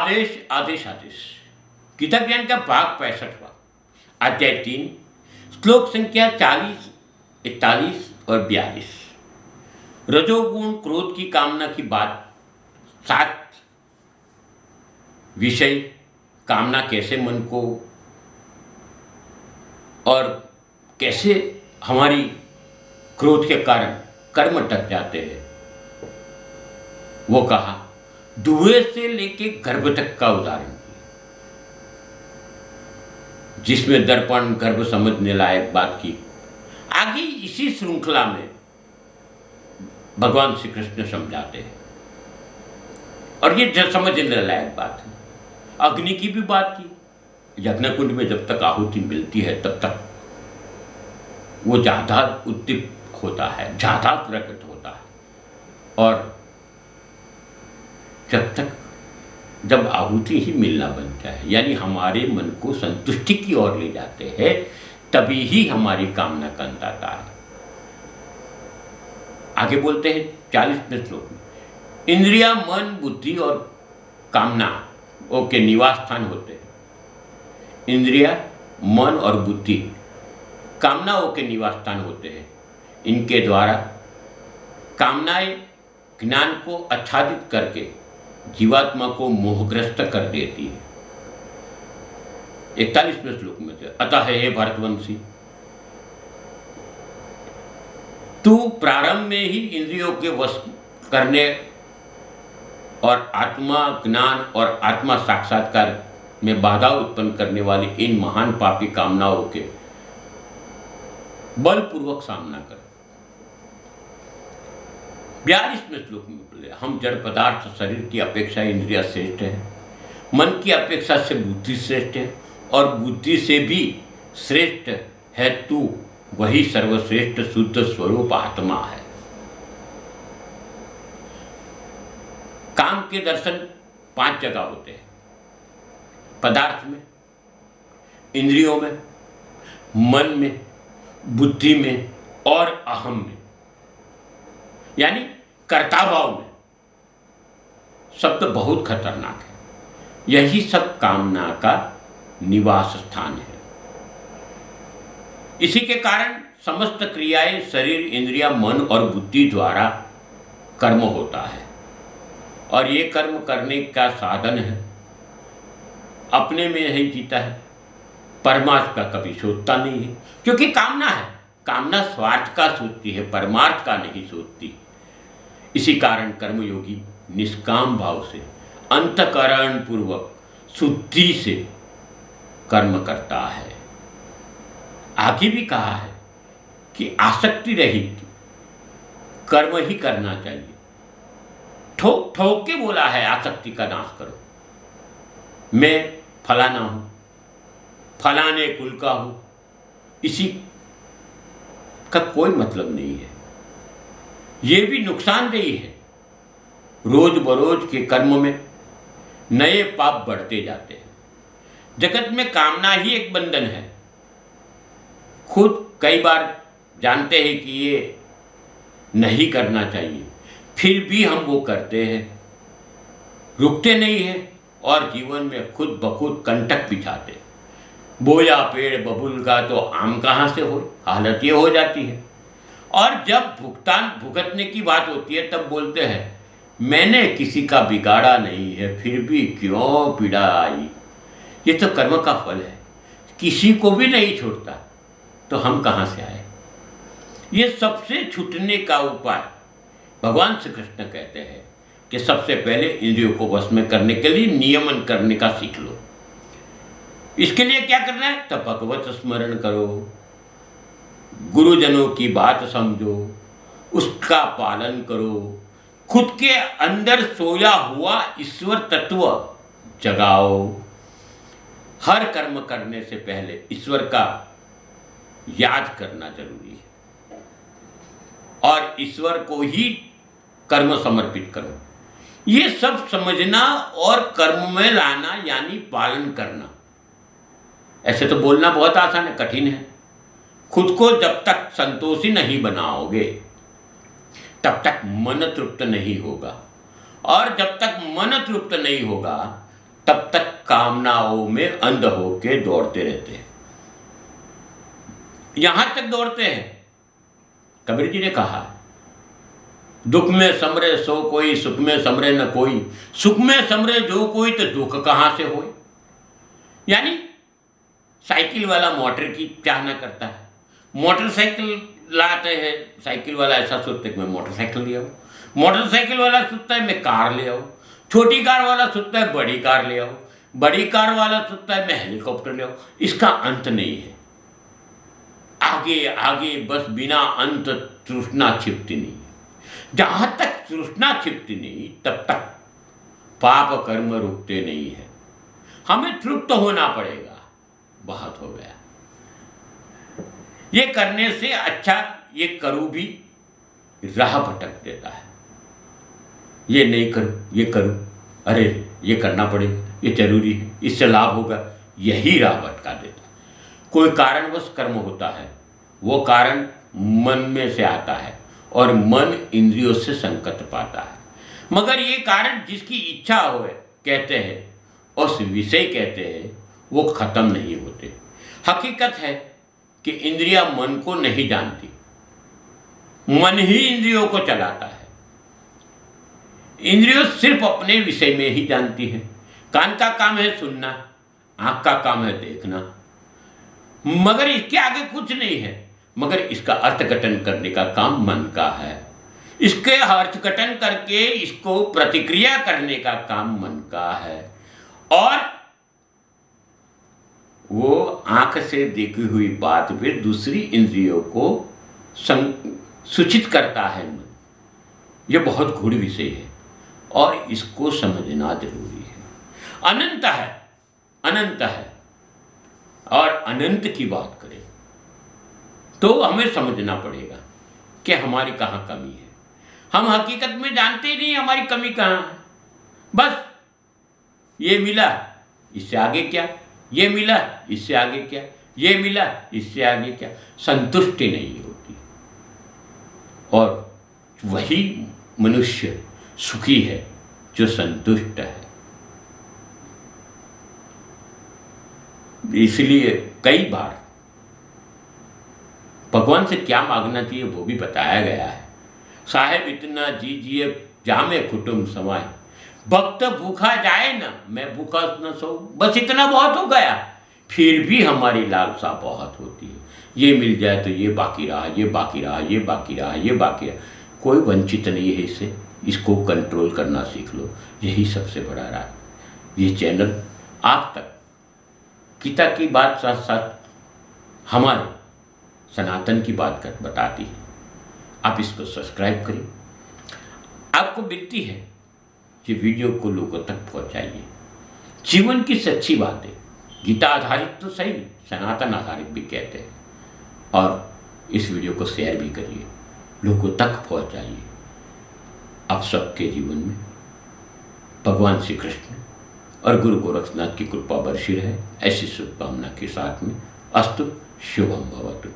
आदेश आदेश आदेश गीता ज्ञान का भाग 65वां अध्याय 3 श्लोक संख्या 40, 41 और 42। रजोगुण क्रोध की कामना की बात 7 विषय कामना कैसे मन को और कैसे हमारी क्रोध के कारण कर्म टक जाते हैं वो कहा। धुएं से लेके गर्भ तक का उदाहरण जिसमें दर्पण गर्भ समझने लायक बात की। आगे इसी श्रृंखला में भगवान श्री कृष्ण समझाते हैं और ये समझने लायक बात है। अग्नि की भी बात की। यज्ञकुंड में जब तक आहुति मिलती है तब तक वो ज़्यादा उद्दीप्त होता है, ज़्यादा प्रकट होता है और जब आहुति ही मिलना बनता है यानी हमारे मन को संतुष्टि की ओर ले जाते हैं तभी ही हमारी कामना का अंत आता है। आगे बोलते हैं 40वें श्लोक में, इंद्रिया मन बुद्धि और कामना के निवास स्थान होते हैं। इंद्रिया मन और बुद्धि कामनाओं के निवास स्थान होते हैं। इनके द्वारा कामनाएं ज्ञान को आच्छादित करके जीवात्मा को मोहग्रस्त कर देती है। 41वें श्लोक में से, अतः हे भरतवंशी तू प्रारंभ में ही इंद्रियों के वश करने और आत्मा ज्ञान और आत्मा साक्षात्कार में बाधा उत्पन्न करने वाली इन महान पापी कामनाओं के बलपूर्वक सामना कर। 42वें श्लोक में बोले, हम जड़ पदार्थ शरीर की अपेक्षा इंद्रिया श्रेष्ठ है, मन की अपेक्षा से बुद्धि श्रेष्ठ है और बुद्धि से भी श्रेष्ठ है तू वही सर्वश्रेष्ठ शुद्ध स्वरूप आत्मा है। काम के दर्शन 5 जगह होते हैं, पदार्थ में, इंद्रियों में, मन में, बुद्धि में और अहम में यानी कर्ताभाव में। शब्द बहुत खतरनाक है। यही सब कामना का निवास स्थान है। इसी के कारण समस्त क्रियाएं शरीर इंद्रिया मन और बुद्धि द्वारा कर्म होता है और ये कर्म करने का साधन है। अपने में नहीं जीता है, परमार्थ का कभी सोचता नहीं है क्योंकि कामना है। कामना स्वार्थ का सोचती है, परमार्थ का नहीं सोचती। इसी कारण कर्मयोगी निष्काम भाव से अंतःकरण पूर्वक शुद्धि से कर्म करता है। आगे भी कहा है कि आसक्ति रहित कर्म ही करना चाहिए। ठोक ठोक के बोला है आसक्ति का नाश करो। मैं फलाना हूं, फलाने कुल का हूं, इसी का कोई मतलब नहीं है। ये भी नुकसानदेही है। रोज बरोज के कर्म में नए पाप बढ़ते जाते हैं। जगत में कामना ही एक बंधन है। खुद कई बार जानते हैं कि ये नहीं करना चाहिए, फिर भी हम वो करते हैं, रुकते नहीं हैं और जीवन में खुद ब खुद कंटक बिछाते। बोया पेड़ बबूल का तो आम कहाँ से हो, हालत ये हो जाती है। और जब भुगतने की बात होती है तब बोलते हैं मैंने किसी का बिगाड़ा नहीं है फिर भी क्यों पीड़ा आई। ये तो कर्म का फल है, किसी को भी नहीं छोड़ता, तो हम कहाँ से आए। ये सबसे छूटने का उपाय भगवान श्री कृष्ण कहते हैं कि सबसे पहले इंद्रियों को वश में करने के लिए नियमन करने का सीख लो। इसके लिए क्या करना है, तब भगवत स्मरण करो, गुरुजनों की बात समझो, उसका पालन करो, खुद के अंदर सोया हुआ ईश्वर तत्व जगाओ। हर कर्म करने से पहले ईश्वर का याद करना जरूरी है और ईश्वर को ही कर्म समर्पित करो। ये सब समझना और कर्म में लाना यानी पालन करना। ऐसे तो बोलना बहुत आसान है, कठिन है। खुद को जब तक संतोषी नहीं बनाओगे तब तक मन तृप्त नहीं होगा और जब तक मन तृप्त नहीं होगा तब तक कामनाओं में अंध होके दौड़ते रहते हैं। यहां तक दौड़ते हैं, कबीर जी ने कहा, दुख में समरे सो कोई, सुख में समरे न कोई, सुख में समरे जो कोई, तो दुख कहां से होए। यानी साइकिल वाला मोटर की क्या ना करता है, मोटरसाइकिल लाते हैं, साइकिल वाला ऐसा सोचता है कि मैं मोटरसाइकिल ले आऊं, मोटरसाइकिल वाला सोचता है मैं कार ले आऊं, छोटी कार वाला सोचता है बड़ी कार ले आऊं, बड़ी कार वाला सोचता है मैं हेलीकॉप्टर ले आऊं। इसका अंत नहीं है, आगे आगे बस बिना अंत तृष्णा छिपती नहीं है। जहां तक तृष्णा छिपती नहीं तब तक पाप कर्म रुकते नहीं है। हमें तृप्त होना पड़ेगा, बहुत हो गया, ये करने से अच्छा ये करूं भी राह भटक देता है। ये नहीं करूं, ये करूं, अरे ये करना पड़ेगा, ये जरूरी है, इससे लाभ होगा, यही राह भटका देता है। कोई कारणवश कर्म होता है, वो कारण मन में से आता है और मन इंद्रियों से संकट पाता है। मगर ये कारण जिसकी इच्छा हो कहते हैं, उस विषय कहते हैं, वो खत्म नहीं होते। हकीकत है कि इंद्रियां मन को नहीं जानती, मन ही इंद्रियों को चलाता है। इंद्रियों सिर्फ अपने विषय में ही जानती है। कान का काम है सुनना, आंख का काम है देखना, मगर इसके आगे कुछ नहीं है। मगर इसका अर्थघटन करने का काम मन का है। इसके अर्थघटन करके इसको प्रतिक्रिया करने का काम मन का है। और वो आंख से देखी हुई बात पे दूसरी इंद्रियों को सूचित करता है मन। यह बहुत गूढ़ विषय है और इसको समझना जरूरी है। अनंत है, अनंत है, और अनंत की बात करें तो हमें समझना पड़ेगा कि हमारी कहाँ कमी है। हम हकीकत में जानते ही नहीं हमारी कमी कहाँ है। बस ये मिला, इससे आगे क्या, ये मिला, इससे आगे क्या, ये मिला, इससे आगे क्या, संतुष्टि नहीं होती। और वही मनुष्य सुखी है जो संतुष्ट है। इसलिए कई बार भगवान से क्या मांगना चाहिए वो भी बताया गया है। साहेब इतना जीजिए जामे कुटुंब समाए, भक्त भूखा जाए ना, मैं भूखा न सो, बस इतना बहुत हो गया। फिर भी हमारी लालसा बहुत होती है, ये मिल जाए तो ये बाकी रहा, ये बाकी रहा, ये बाकी रहा, ये बाकी रहा। कोई वंचित नहीं है इससे, इसको कंट्रोल करना सीख लो, यही सबसे बड़ा राज। ये चैनल आप तक गीता की बात साथ साथ हमारे सनातन की बात कर बताती है। आप इसको सब्सक्राइब करिए। आपको विनती है कि वीडियो को लोगों तक पहुंचाइए। जीवन की सच्ची बातें, गीता आधारित तो सही, सनातन आधारित भी कहते हैं। और इस वीडियो को शेयर भी करिए, लोगों तक पहुंचाइए। आप सबके जीवन में भगवान श्री कृष्ण और गुरु गोरखनाथ की कृपा बरसी रहे, ऐसी शुभकामना के साथ में अस्तु। शुभम भवतु।